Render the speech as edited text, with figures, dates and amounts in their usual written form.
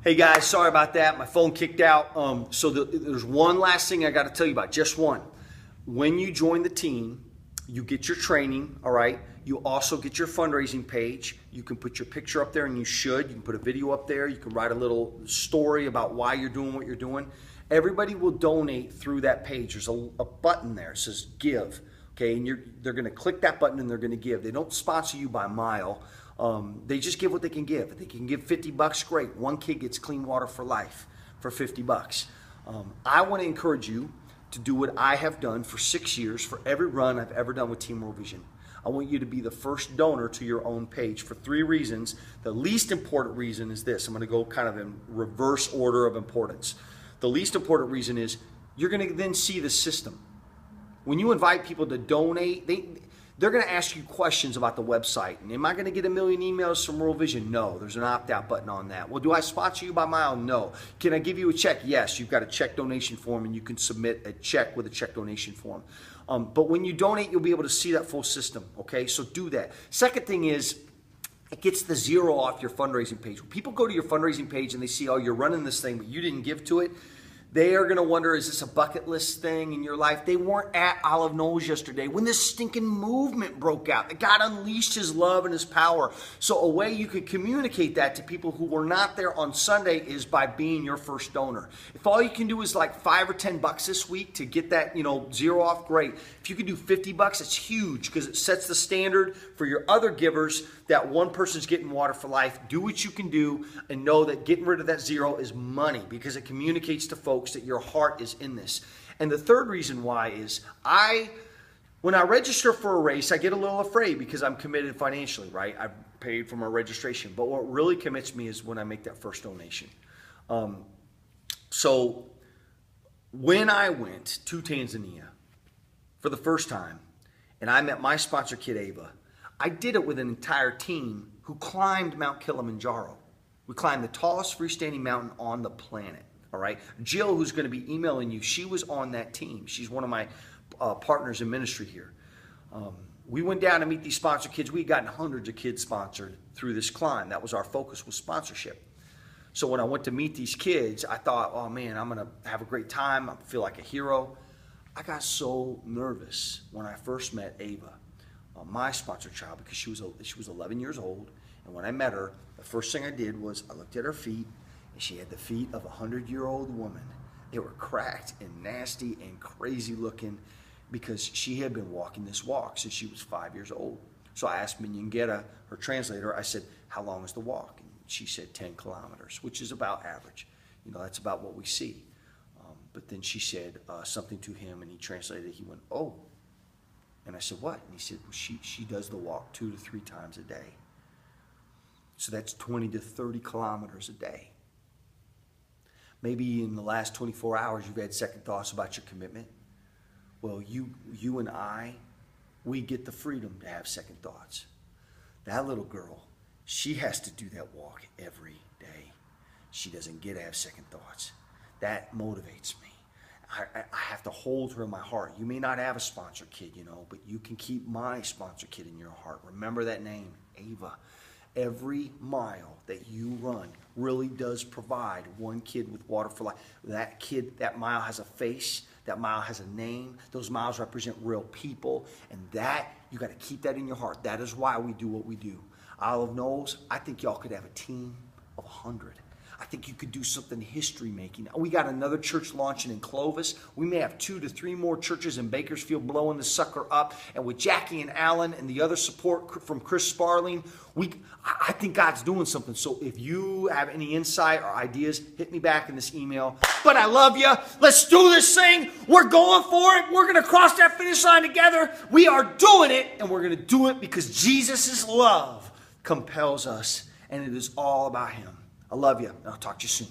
Hey guys, sorry about that. My phone kicked out. There's one last thing I got to tell you about, just one. When you join the team, you get your training, all right? You also get your fundraising page. You can put your picture up there, and you should. You can put a video up there. You can write a little story about why you're doing what you're doing. Everybody will donate through that page. There's a button there. It says give, okay? And they're going to click that button and they're going to give. They don't sponsor you by mile. They just give what they can give. If they can give $50, great. One kid gets clean water for life for $50. I want to encourage you to do what I have done for 6 years for every run I've ever done with Team World Vision. I want you to be the first donor to your own page for 3 reasons. The least important reason is this. I'm going to go kind of in reverse order of importance. The least important reason is you're going to then see the system. When you invite people to donate, they're going to ask you questions about the website. And am I going to get a million emails from World Vision? No. There's an opt-out button on that. Well, do I sponsor you by mile? No. Can I give you a check? Yes. You've got a check donation form, and you can submit a check with a check donation form. But when you donate, you'll be able to see that full system, okay? So do that. Second thing is, it gets the zero off your fundraising page. When people go to your fundraising page and they see, oh, you're running this thing, but you didn't give to it, they are going to wonder, is this a bucket list thing in your life? They weren't at Olive Knolls yesterday when this stinking movement broke out. That God unleashed his love and his power. So a way you could communicate that to people who were not there on Sunday is by being your first donor. If all you can do is like $5 or $10 this week to get that, zero off, great. If you can do $50, it's huge because it sets the standard for your other givers that one person's getting water for life. Do what you can do and know that getting rid of that zero is money because it communicates to folks that your heart is in this. And the third reason why is when I register for a race, I get a little afraid because I'm committed financially, right? I've paid for my registration. But what really commits me is when I make that first donation. So when I went to Tanzania for the first time and I met my sponsor kid Ava, I did it with an entire team who climbed Mount Kilimanjaro. We climbed the tallest freestanding mountain on the planet. All right. Jill, who's going to be emailing you, she was on that team. She's one of my partners in ministry here. We went down to meet these sponsor kids. We had gotten hundreds of kids sponsored through this climb. That was our focus, was sponsorship. So when I went to meet these kids, I thought, oh man, I'm going to have a great time. I feel like a hero. I got so nervous when I first met Ava, my sponsor child, because she was 11 years old. And when I met her, the first thing I did was I looked at her feet. And she had the feet of a 100-year-old woman. They were cracked and nasty and crazy looking because she had been walking this walk since she was 5 years old. So I asked Minyangeta, her translator, I said, how long is the walk? And she said 10 kilometers, which is about average. That's about what we see. But then she said something to him, and he translated it. He went, oh. And I said, what? And he said, well, she does the walk 2 to 3 times a day. So that's 20 to 30 kilometers a day. Maybe in the last 24 hours, you've had second thoughts about your commitment. Well, you and I, we get the freedom to have second thoughts. That little girl, she has to do that walk every day. She doesn't get to have second thoughts. That motivates me. I have to hold her in my heart. You may not have a sponsor kid, but you can keep my sponsor kid in your heart. Remember that name, Ava. Every mile that you run really does provide one kid with water for life. That kid, that mile has a face. That mile has a name. Those miles represent real people. And that, you got to keep that in your heart. That is why we do what we do. Olive Knolls, I think y'all could have a team of 100. I think you could do something history-making. We got another church launching in Clovis. We may have 2 to 3 more churches in Bakersfield blowing the sucker up. And with Jackie and Alan and the other support from Chris Sparling, I think God's doing something. So if you have any insight or ideas, hit me back in this email. But I love you. Let's do this thing. We're going for it. We're going to cross that finish line together. We are doing it, and we're going to do it because Jesus' love compels us, and it is all about him. I love you, and I'll talk to you soon.